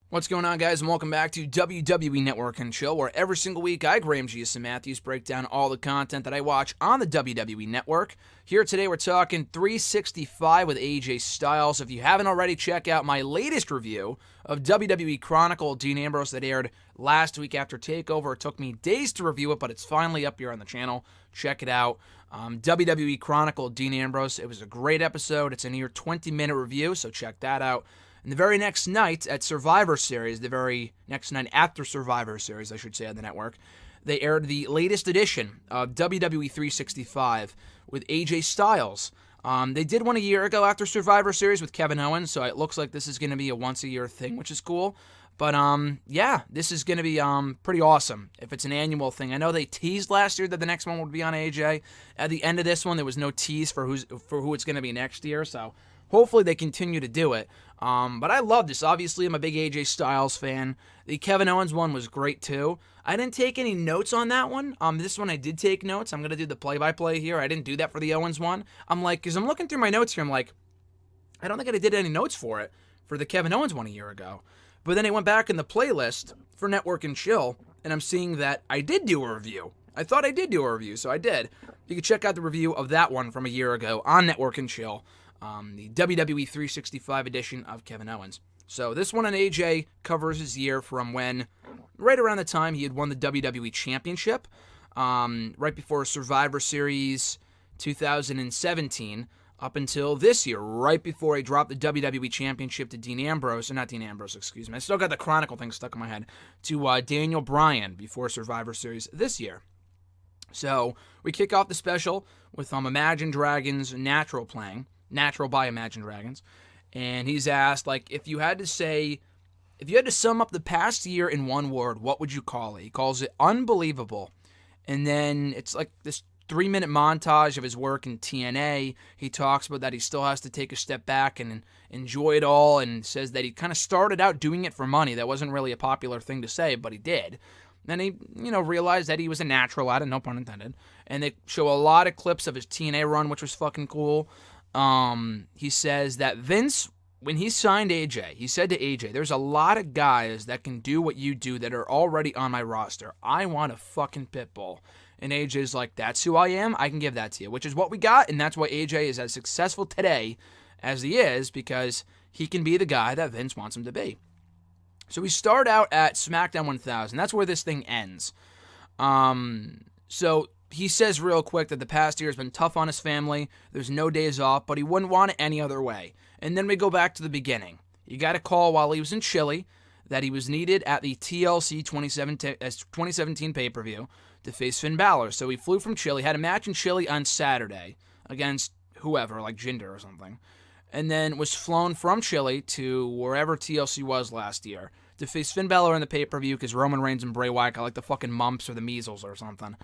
What's going on, guys, and welcome back to WWE Network and Chill, where every single week I, Graham Giuseppe Matthews, break down all the content that I watch on the WWE Network. Here today, we're talking 365 with AJ Styles. If you haven't already, check out my latest review of WWE Chronicle Dean Ambrose that aired last week after TakeOver. It took me days to review it, but it's finally up here on the channel. Check it out. WWE Chronicle Dean Ambrose. It was a great episode. It's a near 20-minute review, so check that out. And the very next night at Survivor Series, the very next night after Survivor Series, I should say, on the network, they aired the latest edition of WWE 365 with AJ Styles. They did one a year ago after Survivor Series with Kevin Owens, so it looks like this is going to be a once-a-year thing, which is cool. But, yeah, this is going to be pretty awesome if it's an annual thing. I know they teased last year that the next one would be on AJ. At the end of this one, there was no tease for who it's going to be next year, so hopefully they continue to do it. But I love this. Obviously, I'm a big AJ Styles fan. The Kevin Owens one was great, too. I didn't take any notes on that one. This one I did take notes. I'm going to do the play-by-play here. I didn't do that for the Owens one. Because I'm looking through my notes here, I'm like, I don't think I did any notes for the Kevin Owens one a year ago. But then I went back in the playlist for Network and Chill, and I'm seeing that I did do a review. I thought I did do a review, so I did. You can check out the review of that one from a year ago on Network and Chill. The WWE 365 edition of Kevin Owens. So this one on AJ covers his year from when, right around the time he had won the WWE Championship, right before Survivor Series 2017, up until this year, right before he dropped the WWE Championship to I still got the Chronicle thing stuck in my head, to Daniel Bryan before Survivor Series this year. So we kick off the special with Imagine Dragons Natural playing. Natural by Imagine Dragons. And he's asked, if you had to sum up the past year in one word, what would you call it? He calls it unbelievable. And then it's like this 3-minute montage of his work in TNA. He talks about that he still has to take a step back and enjoy it all, and says that he kind of started out doing it for money. That wasn't really a popular thing to say, but he did. Then he, realized that he was a natural at it, no pun intended. And they show a lot of clips of his TNA run, which was fucking cool. He says that Vince, when he signed AJ, he said to AJ, there's a lot of guys that can do what you do that are already on my roster. I want a fucking pit bull. And AJ's like, that's who I am. I can give that to you, which is what we got. And that's why AJ is as successful today as he is, because he can be the guy that Vince wants him to be. So we start out at SmackDown 1000. That's where this thing ends. So he says real quick that the past year has been tough on his family. There's no days off, but he wouldn't want it any other way. And then we go back to the beginning. He got a call while he was in Chile that he was needed at the TLC 2017 pay-per-view to face Finn Balor. So he flew from Chile, had a match in Chile on Saturday against whoever, like Jinder or something, and then was flown from Chile to wherever TLC was last year to face Finn Balor in the pay-per-view because Roman Reigns and Bray Wyatt got like the fucking mumps or the measles or something.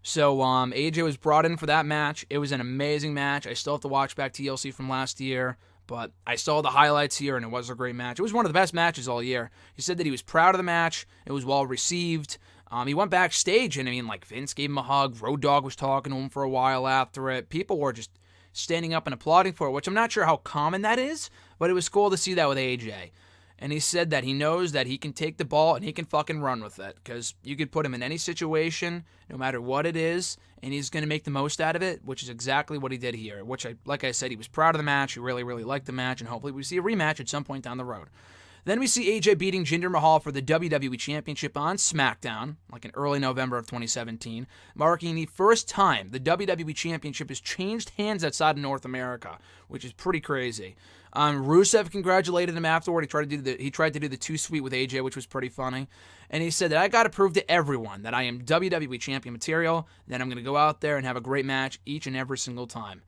So AJ was brought in for that match. It was an amazing match. I still have to watch back TLC from last year, but I saw the highlights here, and it was a great match. It was one of the best matches all year. He said that he was proud of the match. It was well received. He went backstage, and Vince gave him a hug. Road Dogg was talking to him for a while after it. People were just standing up and applauding for it, which I'm not sure how common that is, but it was cool to see that with AJ. And he said that he knows that he can take the ball and he can fucking run with it, because you could put him in any situation, no matter what it is, and he's going to make the most out of it, which is exactly what he did here, which, like I said, he was proud of the match. He really, really liked the match, and hopefully we see a rematch at some point down the road. Then we see AJ beating Jinder Mahal for the WWE Championship on SmackDown, like in early November of 2017, marking the first time the WWE Championship has changed hands outside of North America, which is pretty crazy. Rusev congratulated him afterward. He tried to do the too sweet with AJ, which was pretty funny. And he said that I got to prove to everyone that I am WWE Champion material, that I'm going to go out there and have a great match each and every single time.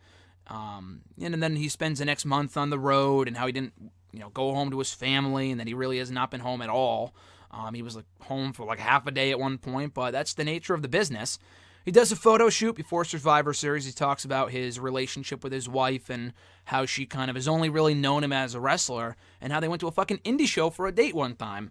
And then he spends the next month on the road, and how he didn't go home to his family, and that he really has not been home at all. He was home for half a day at one point, but that's the nature of the business. He does a photo shoot before Survivor Series. He talks about his relationship with his wife and how she kind of has only really known him as a wrestler, and how they went to a fucking indie show for a date one time,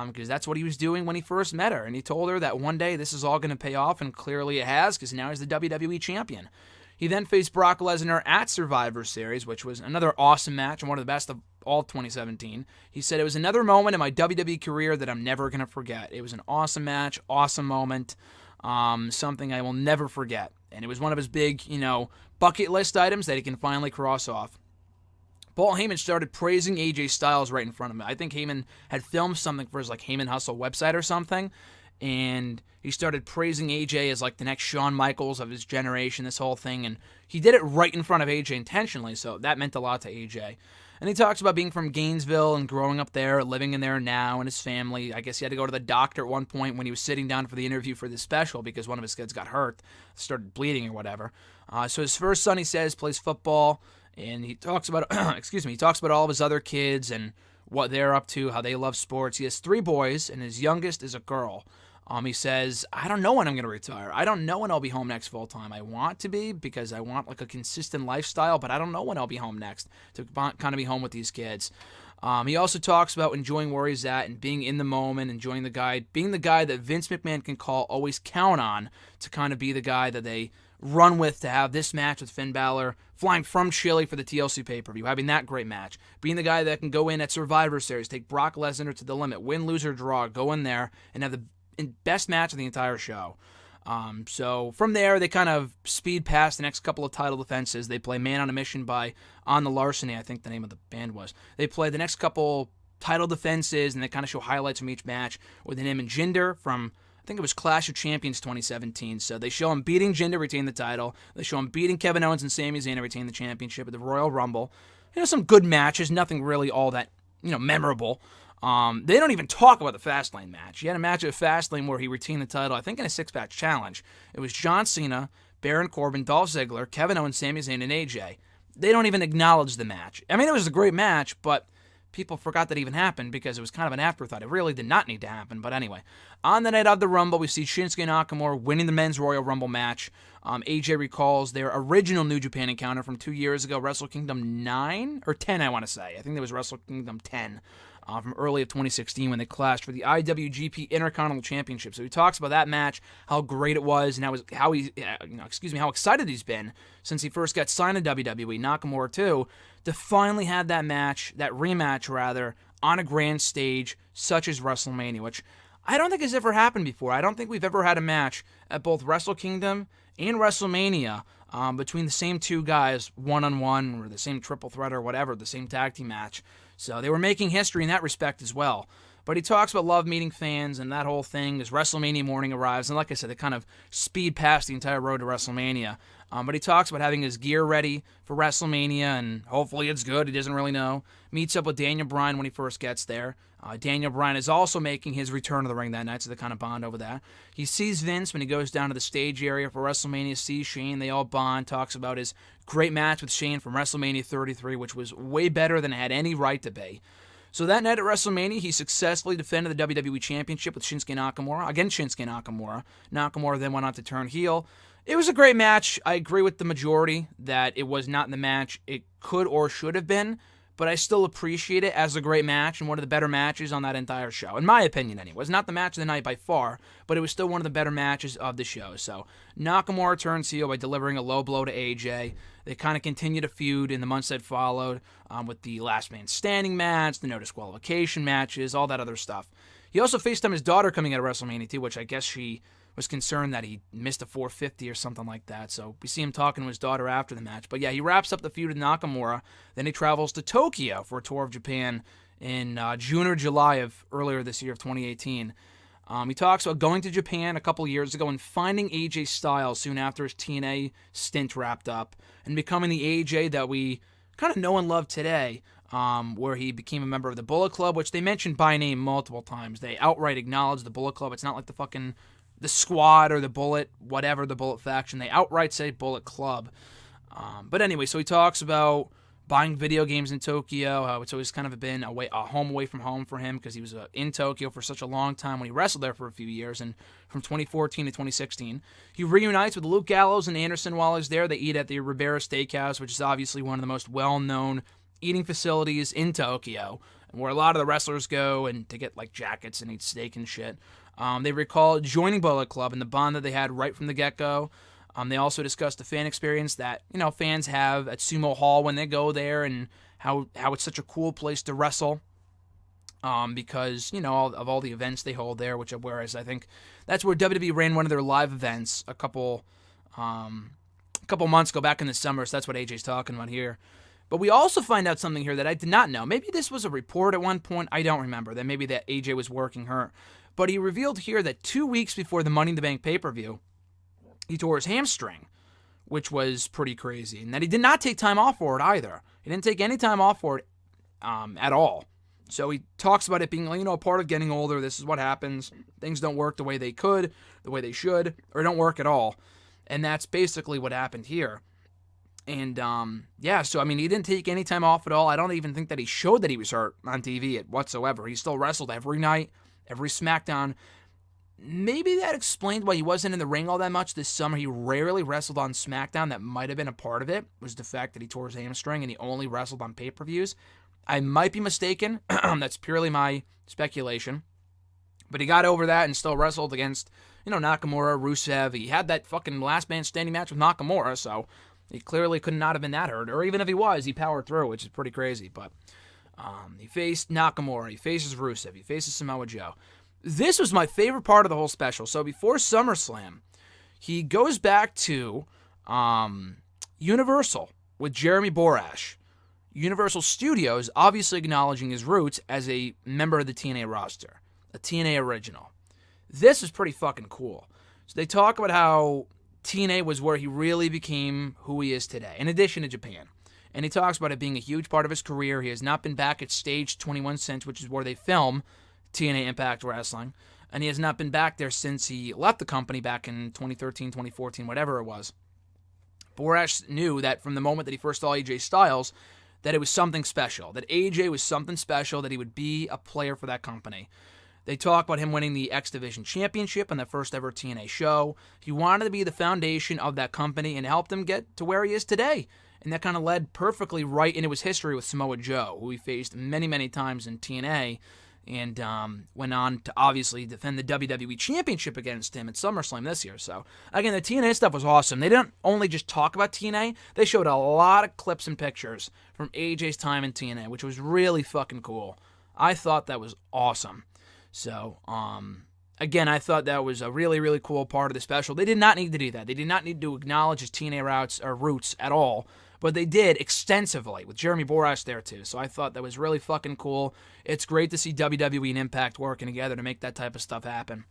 because that's what he was doing when he first met her. And he told her that one day this is all going to pay off, and clearly it has, because now he's the WWE Champion. He then faced Brock Lesnar at Survivor Series, which was another awesome match and one of the best of all of 2017. He said, "It was another moment in my WWE career that I'm never going to forget. It was an awesome match, awesome moment, something I will never forget." And it was one of his big, bucket list items that he can finally cross off. Paul Heyman started praising AJ Styles right in front of him. I think Heyman had filmed something for his Heyman Hustle website or something, and he started praising AJ as the next Shawn Michaels of his generation, this whole thing, and he did it right in front of AJ intentionally, so that meant a lot to AJ. And he talks about being from Gainesville and growing up there, living in there now, and his family. I guess he had to go to the doctor at one point when he was sitting down for the interview for this special because one of his kids got hurt, started bleeding or whatever. So his first son, he says, plays football, and he talks about, he talks about all of his other kids and what they're up to, how they love sports. He has 3 boys, and his youngest is a girl. He says, "I don't know when I'm going to retire. I don't know when I'll be home next full time. I want to be because I want a consistent lifestyle, but I don't know when I'll be home next to kind of be home with these kids." He also talks about enjoying where he's at and being in the moment, enjoying being the guy that Vince McMahon can always count on to kind of be the guy that they run with to have this match with Finn Balor, flying from Chile for the TLC pay-per-view, having that great match, being the guy that can go in at Survivor Series, take Brock Lesnar to the limit, win, lose, or draw, go in there and have the best match of the entire show. So from there, they kind of speed past the next couple of title defenses. They play Man on a Mission by On the Larceny, I think the name of the band was. They play the next couple title defenses, and they kind of show highlights from each match with him and Jinder from, I think it was Clash of Champions 2017. So they show him beating Jinder, retain the title. They show him beating Kevin Owens and Sami Zayn to retain the championship at the Royal Rumble. Some good matches, nothing really all that, memorable. They don't even talk about the Fastlane match. He had a match at Fastlane where he retained the title, I think in a 6-match challenge. It was John Cena, Baron Corbin, Dolph Ziggler, Kevin Owens, Sami Zayn, and AJ. They don't even acknowledge the match. I mean, it was a great match, but people forgot that even happened because it was kind of an afterthought. It really did not need to happen, but anyway. On the night of the Rumble, we see Shinsuke Nakamura winning the Men's Royal Rumble match. AJ recalls their original New Japan encounter from 2 years ago, Wrestle Kingdom 9? Or 10, I want to say. I think it was Wrestle Kingdom 10. From early of 2016 when they clashed for the IWGP Intercontinental Championship. So he talks about that match, how great it was, and how excited he's been since he first got signed to WWE, Nakamura too, to finally have that rematch rather, on a grand stage such as WrestleMania, which I don't think has ever happened before. I don't think we've ever had a match at both Wrestle Kingdom and WrestleMania between the same 2 guys, one-on-one, or the same triple threat or whatever, the same tag team match. So they were making history in that respect as well. But he talks about love meeting fans and that whole thing as WrestleMania morning arrives. And like I said, they kind of speed past the entire road to WrestleMania. But he talks about having his gear ready for WrestleMania, and hopefully it's good. He doesn't really know. Meets up with Daniel Bryan when he first gets there. Daniel Bryan is also making his return to the ring that night, so they kind of bond over that. He sees Vince when he goes down to the stage area for WrestleMania, sees Shane. They all bond, talks about his great match with Shane from WrestleMania 33, which was way better than it had any right to be. So that night at WrestleMania, he successfully defended the WWE Championship with Shinsuke Nakamura. Against Shinsuke Nakamura. Nakamura then went on to turn heel. It was a great match. I agree with the majority that it was not the match it could or should have been, but I still appreciate it as a great match and one of the better matches on that entire show. In my opinion, anyway. It was not the match of the night by far, but it was still one of the better matches of the show. So Nakamura turns heel by delivering a low blow to AJ. They kind of continued a feud in the months that followed with the Last Man Standing match, the no disqualification matches, all that other stuff. He also FaceTimed his daughter coming out of WrestleMania too, which I guess she was concerned that he missed a 450 or something like that. So we see him talking to his daughter after the match. But yeah, he wraps up the feud with Nakamura. Then he travels to Tokyo for a tour of Japan in June or July of earlier this year of 2018. He talks about going to Japan a couple years ago and finding AJ Styles soon after his TNA stint wrapped up and becoming the AJ that we kind of know and love today, where he became a member of the Bullet Club, which they mentioned by name multiple times. They outright acknowledge the Bullet Club. It's not like the Squad or the Bullet, whatever the Bullet faction. They outright say Bullet Club. But anyway, so he talks about buying video games in Tokyo, how it's always kind of been a home away from home for him because he was in Tokyo for such a long time when he wrestled there for a few years, and from 2014 to 2016. He reunites with Luke Gallows and Anderson while he's there. They eat at the Ribera Steakhouse, which is obviously one of the most well-known eating facilities in Tokyo, and where a lot of the wrestlers go and to get jackets and eat steak and shit. They recall joining Bullet Club and the bond that they had right from the get-go. They also discussed the fan experience that, fans have at Sumo Hall when they go there and how it's such a cool place to wrestle. Because, of all the events they hold there, whereas I think that's where WWE ran one of their live events a couple months ago, back in the summer, so that's what AJ's talking about here. But we also find out something here that I did not know. Maybe this was a report at one point, I don't remember, that maybe that AJ was working her. But he revealed here that 2 weeks before the Money in the Bank pay-per-view, he tore his hamstring, which was pretty crazy. And that he did not take time off for it either. He didn't take any time off for it at all. So he talks about it being, a part of getting older. This is what happens. Things don't work the way they could, the way they should, or don't work at all. And that's basically what happened here. And, so, he didn't take any time off at all. I don't even think that he showed that he was hurt on TV whatsoever. He still wrestled every night, every SmackDown. Maybe that explained why he wasn't in the ring all that much this summer. He rarely wrestled on SmackDown. That might have been a part of it, was the fact that he tore his hamstring and he only wrestled on pay-per-views. I might be mistaken. That's purely my speculation. But he got over that and still wrestled against, Nakamura, Rusev. He had that fucking last man standing match with Nakamura, so he clearly could not have been that hurt. Or even if he was, he powered through, which is pretty crazy. But he faced Nakamura. He faces Rusev. He faces Samoa Joe. This was my favorite part of the whole special. So before SummerSlam, he goes back to Universal with Jeremy Borash. Universal Studios obviously acknowledging his roots as a member of the TNA roster, a TNA original. This is pretty fucking cool. So they talk about how TNA was where he really became who he is today, in addition to Japan. And he talks about it being a huge part of his career. He has not been back at Stage 21 since, which is where they film TNA Impact Wrestling. And he has not been back there since he left the company back in 2013, 2014, whatever it was. Borash knew that from the moment that he first saw AJ Styles, that it was something special, that AJ was something special, that he would be a player for that company. They talk about him winning the X Division Championship on the first ever TNA show. He wanted to be the foundation of that company and helped him get to where he is today. And that kind of led perfectly right into his history with Samoa Joe, who he faced many, many times in TNA, and went on to obviously defend the WWE Championship against him at SummerSlam this year. So, again, the TNA stuff was awesome. They didn't only just talk about TNA, they showed a lot of clips and pictures from AJ's time in TNA, which was really fucking cool. I thought that was awesome. So, again, I thought that was a really, really cool part of the special. They did not need to do that. They did not need to acknowledge his TNA roots at all. But they did extensively with Jeremy Borash there too. So I thought that was really fucking cool. It's great to see WWE and Impact working together to make that type of stuff happen.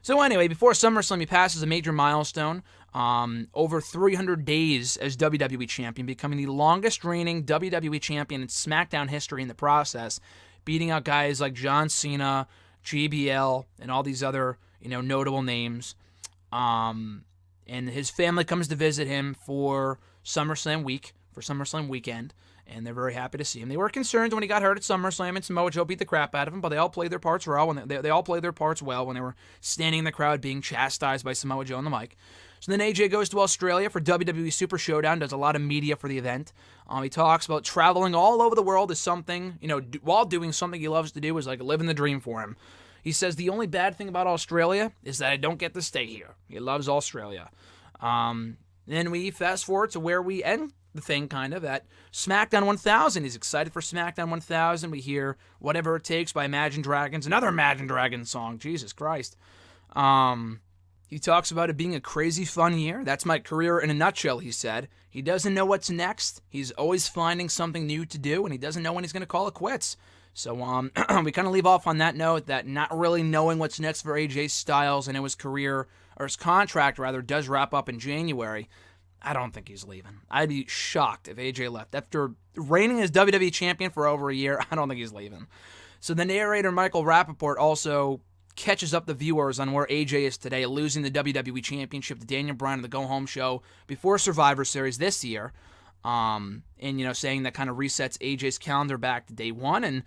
So anyway, before SummerSlam, he passes a major milestone. Over 300 days as WWE Champion, becoming the longest reigning WWE Champion in SmackDown history in the process, beating out guys like John Cena, JBL, and all these other notable names. And his family comes to visit him for SummerSlam week, for SummerSlam weekend, and they're very happy to see him. They were concerned when he got hurt at SummerSlam and Samoa Joe beat the crap out of him, but they all played their parts well. They all played their parts well when they were standing in the crowd being chastised by Samoa Joe on the mic. So then AJ goes to Australia for WWE Super Showdown, does a lot of media for the event. He talks about traveling all over the world is something, while doing something he loves to do, is like living the dream for him. He says the only bad thing about Australia is that I don't get to stay here. He loves Australia. Then we fast forward to where we end the thing, kind of, at SmackDown 1000. He's excited for SmackDown 1000. We hear Whatever It Takes by Imagine Dragons, another Imagine Dragons song. Jesus Christ. He talks about it being a crazy fun year. That's my career in a nutshell, he said. He doesn't know what's next. He's always finding something new to do, and he doesn't know when he's going to call it quits. So we kind of leave off on that note, that not really knowing what's next for AJ Styles. I know his career, or his contract rather, does wrap up in January. I don't think he's leaving. I'd be shocked if AJ left. After reigning as WWE Champion for over a year, I don't think he's leaving. So the narrator, Michael Rappaport, also catches up the viewers on where AJ is today, losing the WWE Championship to Daniel Bryan in the Go Home show before Survivor Series this year. And, saying that kind of resets AJ's calendar back to day one, and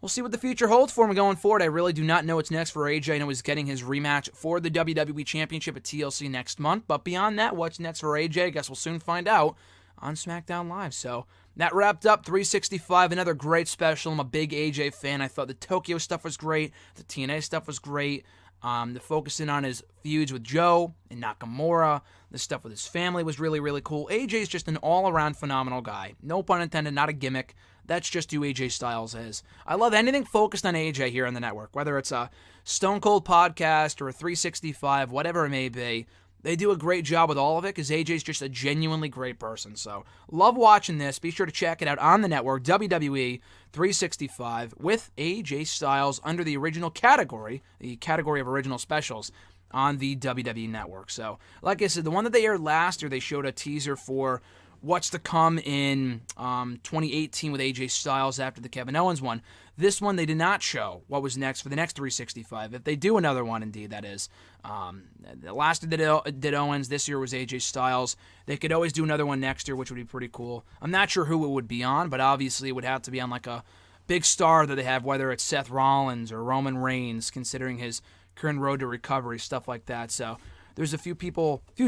we'll see what the future holds for him going forward. I really do not know what's next for AJ. I know he's getting his rematch for the WWE Championship at TLC next month, but beyond that, what's next for AJ? I guess we'll soon find out on SmackDown Live. So that wrapped up 365, another great special. I'm a big AJ fan. I thought the Tokyo stuff was great. The TNA stuff was great. The focusing on his feuds with Joe and Nakamura, the stuff with his family was really, really cool. AJ's just an all-around phenomenal guy. No pun intended, not a gimmick. That's just who AJ Styles is. I love anything focused on AJ here on the network, whether it's a Stone Cold podcast or a 365, whatever it may be. They do a great job with all of it because AJ's just a genuinely great person. So, love watching this. Be sure to check it out on the network, WWE 365, with AJ Styles under the original category, the category of original specials on the WWE network. So, like I said, the one that they aired last year, they showed a teaser for what's to come in 2018 with AJ Styles after the Kevin Owens one. This one, they did not show what was next for the next 365. If they do another one, indeed, that is. Last year did Owens. This year was AJ Styles. They could always do another one next year, which would be pretty cool. I'm not sure who it would be on, but obviously it would have to be on like a big star that they have, whether it's Seth Rollins or Roman Reigns, considering his current road to recovery, stuff like that. So there's a few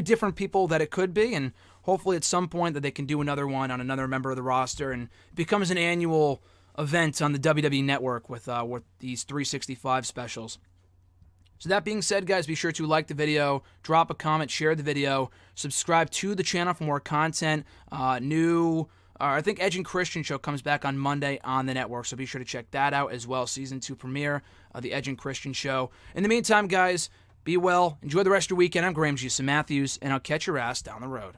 different people that it could be, and hopefully at some point that they can do another one on another member of the roster, and it becomes an annual event on the WWE Network with these 365 specials. So that being said, guys, be sure to like the video, drop a comment, share the video, subscribe to the channel for more content. I think Edge and Christian show comes back on Monday on the network, so be sure to check that out as well. Season 2 premiere of the Edge and Christian show. In the meantime, guys, be well. Enjoy the rest of your weekend. I'm Graham G. Matthews, and I'll catch your ass down the road.